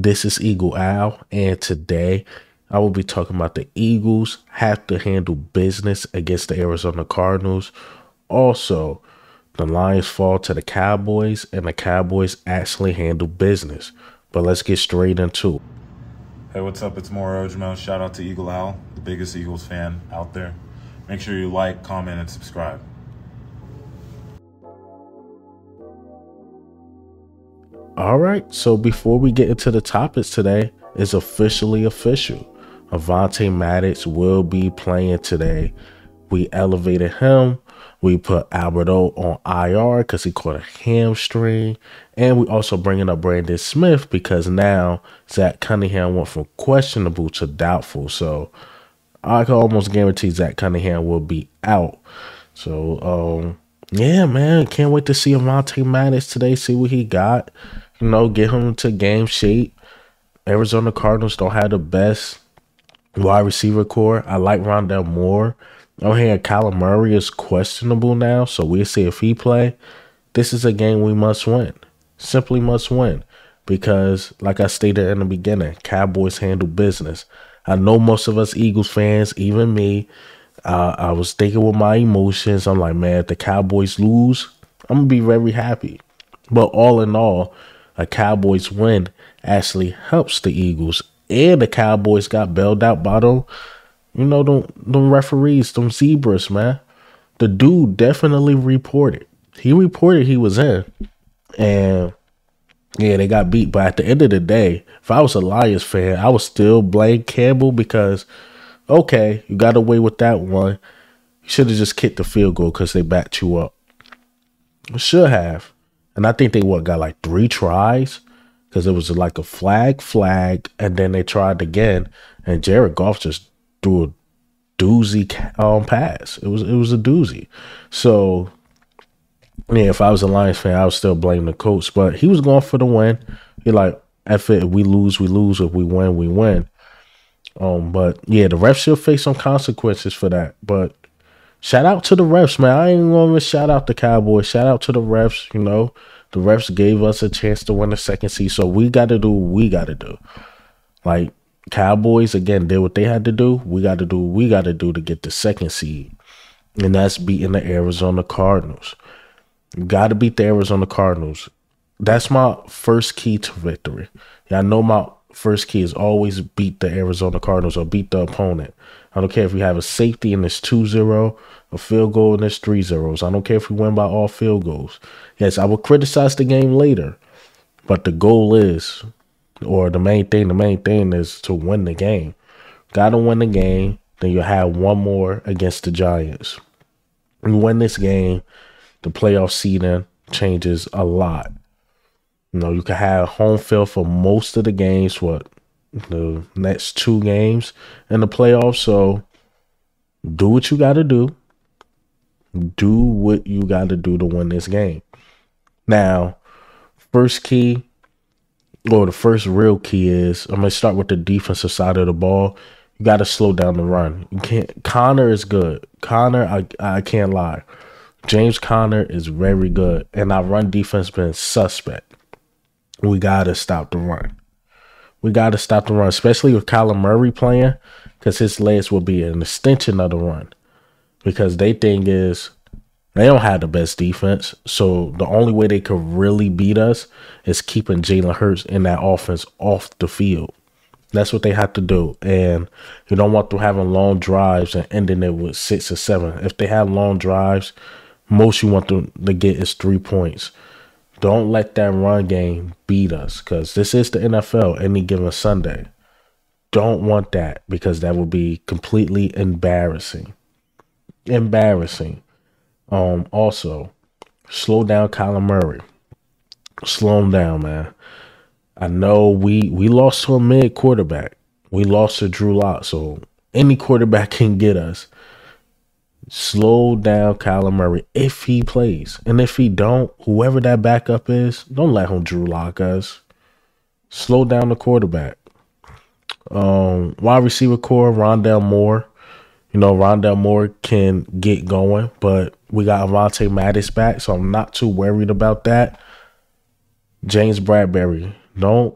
This is Eagle Al, and today I will be talking about the Eagles have to handle business against the Arizona Cardinals. Also, the Lions fall to the Cowboys, and the Cowboys actually handle business. But let's get straight into it. Hey, what's up? It's Mauro Ojimo. Shout out to Eagle Al, the biggest Eagles fan out there. Make sure you like, comment, and subscribe. All right, so before we get into the topics today, it's officially official. Avonte Maddox will be playing today. We elevated him. We put Alberto on IR because he caught a hamstring. And we also bringing up Brandon Smith because now Zach Cunningham went from questionable to doubtful. So I can almost guarantee Zach Cunningham will be out. So, yeah, man, can't wait to see Avonte Maddox today, see what he got. Get him to game shape. Arizona Cardinals don't have the best wide receiver core. I like Rondell Moore. I'm hearing Kyler Murray is questionable now, so we'll see if he play. This is a game we must win. Simply must win. Because, like I stated in the beginning, Cowboys handle business. I know most of us Eagles fans, even me, I was thinking with my emotions. I'm like, man, if the Cowboys lose, I'm going to be very happy. But all in all, a Cowboys win actually helps the Eagles. And the Cowboys got bailed out by them referees, them zebras, man. The dude definitely reported. He reported he was in. And, yeah, they got beat. But at the end of the day, if I was a Lions fan, I would still blame Campbell because, okay, you got away with that one. You should have just kicked the field goal because they backed you up. Should have. And I think they got like 3 tries because it was like a flag, and then they tried again. And Jared Goff just threw a doozy pass. It was a doozy. So, yeah, if I was a Lions fan, I would still blame the coach. But he was going for the win. He like, if we lose, we lose. If we win, we win. But, yeah, the refs should face some consequences for that. But shout out to the refs, man. I ain't going to shout out the Cowboys. Shout out to the refs, The refs gave us a chance to win the second seed, so we got to do what we got to do. Like, Cowboys, again, did what they had to do. We got to do what we got to do to get the second seed, and that's beating the Arizona Cardinals. You got to beat the Arizona Cardinals. That's my first key to victory. Yeah, I know my first key is always beat the Arizona Cardinals or beat the opponent. I don't care if we have a safety and it's 2-0, a field goal and it's 3-0. I don't care if we win by all field goals. Yes, I will criticize the game later, but the goal is, or the main thing is to win the game. Got to win the game, then you'll have one more against the Giants. You win this game, the playoff seeding changes a lot. You can have home field for most of the games, the next 2 games in the playoffs. So do what you got to do. Do what you got to do to win this game. Now, first key, or the first real key is, I'm going to start with the defensive side of the ball. You got to slow down the run. You can't. Connor is good. Connor, I can't lie. James Conner is very good. And our run defense been suspect. We got to stop the run. We got to stop the run, especially with Kyler Murray playing, because his legs will be an extension of the run. Because they think is they don't have the best defense. So the only way they could really beat us is keeping Jalen Hurts in that offense off the field. That's what they have to do. And you don't want them having long drives and ending it with 6 or 7. If they have long drives, most you want them to get is 3 points. Don't let that run game beat us, because this is the NFL any given Sunday. Don't want that, because that would be completely embarrassing. Also, slow down Kyler Murray. Slow him down, man. I know we lost to a mid quarterback. We lost to Drew Lock, so any quarterback can get us. Slow down Kyler Murray if he plays. And if he don't, whoever that backup is, don't let him Drew Lock us. Slow down the quarterback. Wide receiver core, Rondell Moore. Rondell Moore can get going, but we got Avonte Maddox back, so I'm not too worried about that. James Bradbury, don't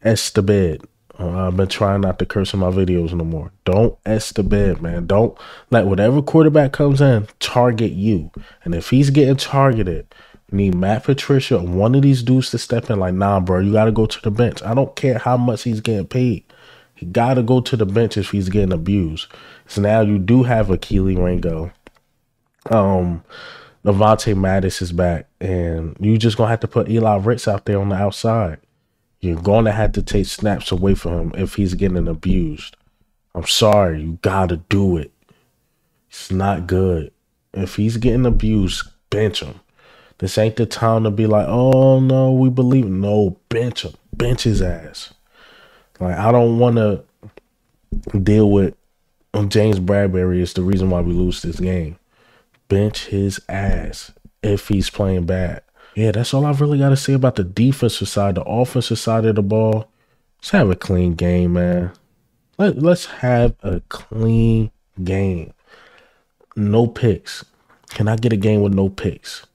S the bed. I've been trying not to curse in my videos no more. Don't S the bed, man. Don't let whatever quarterback comes in target you. And if he's getting targeted, you need Matt Patricia or one of these dudes to step in like, nah, bro, you got to go to the bench. I don't care how much he's getting paid. He got to go to the bench if he's getting abused. So now you do have a Keely Ringo. Devontae Mattis is back. And you just going to have to put Eli Ritz out there on the outside. You're going to have to take snaps away from him if he's getting abused. I'm sorry. You got to do it. It's not good. If he's getting abused, bench him. This ain't the time to be like, oh, no, we believe. No, bench him. Bench his ass. Like, I don't want to deal with James Bradbury is the reason why we lose this game. Bench his ass if he's playing bad. Yeah, that's all I've really got to say about the defensive side. The offensive side of the ball, let's have a clean game, man. Let's have a clean game. No picks. Can I get a game with no picks?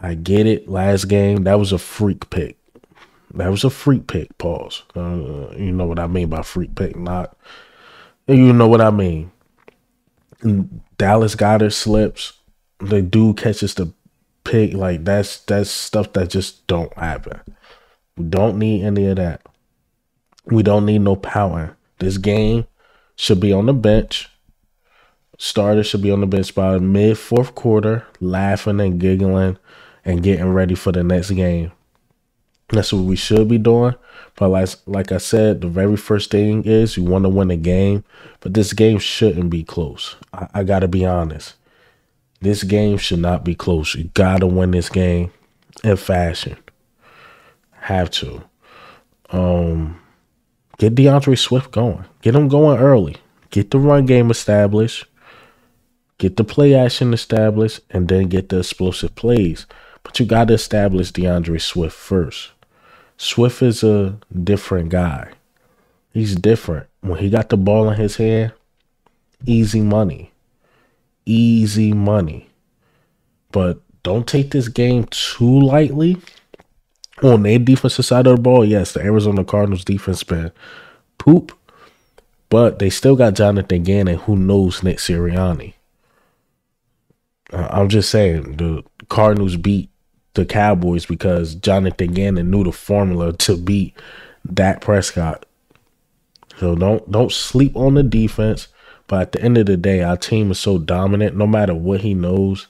I get it. Last game, that was a freak pick. That was a freak pick, pause. You know what I mean by freak pick, not... You know what I mean. Dallas Goedert slips. The dude catches the pick. Like, that's stuff that just don't happen. We don't need any of that. We don't need no power. This game should be on the bench. Starters should be on the bench by mid-fourth quarter, laughing and giggling and getting ready for the next game. That's what we should be doing. But like I said, the very first thing is you want to win a game. But this game shouldn't be close. I got to be honest. This game should not be close. You got to win this game in fashion. Have to. Get DeAndre Swift going. Get him going early. Get the run game established. Get the play action established. And then get the explosive plays. But you got to establish DeAndre Swift first. Swift is a different guy. He's different. When he got the ball in his hand, easy money. Easy money. But don't take this game too lightly. On their defensive side of the ball, yes, the Arizona Cardinals defense been poop. But they still got Jonathan Gannon, who knows Nick Sirianni. I'm just saying, the Cardinals beat the Cowboys because Jonathan Gannon knew the formula to beat Dak Prescott. So don't sleep on the defense. But at the end of the day, our team is so dominant. No matter what he knows,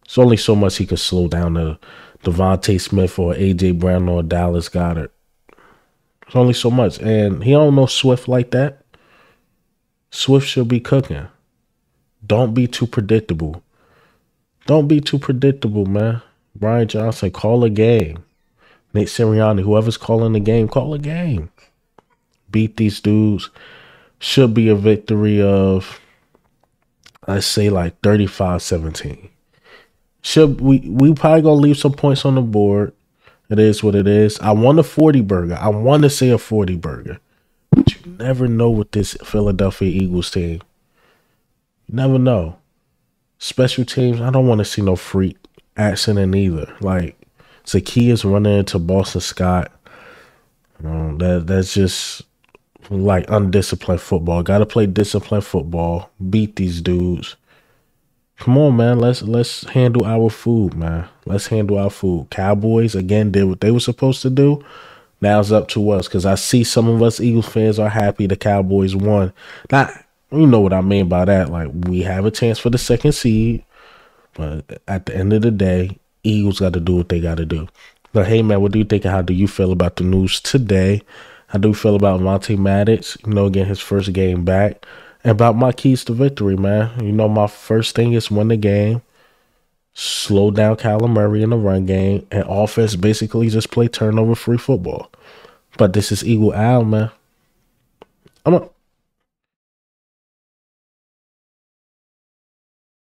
there's only so much he can slow down to Devontae Smith or A.J. Brown or Dallas Goedert. There's only so much. And he don't know Swift like that. Swift should be cooking. Don't be too predictable. Don't be too predictable, man. Brian Johnson, call a game. Nick Sirianni, whoever's calling the game, call a game. Beat these dudes. Should be a victory of, let's say, like 35-17. We probably gonna leave some points on the board. It is what it is. I want a 40 burger. I want to say a 40 burger. But you never know with this Philadelphia Eagles team. You never know. Special teams, I don't want to see no freak accident either. Like, Zacchaeus running into Boston Scott. That's just like undisciplined football. Got to play disciplined football. Beat these dudes. Come on, man. Let's handle our food, man. Let's handle our food. Cowboys, again, did what they were supposed to do. Now it's up to us because I see some of us Eagles fans are happy the Cowboys won. Not, you know what I mean by that. Like, we have a chance for the second seed. But at the end of the day, Eagles got to do what they got to do. But hey, man, what do you think and how do you feel about the news today? How do you feel about Monte Maddox, getting his first game back? And about my keys to victory, man. My first thing is win the game, slow down Kyler Murray in the run game, and offense basically just play turnover-free football. But this is Eagle Al, man. I'm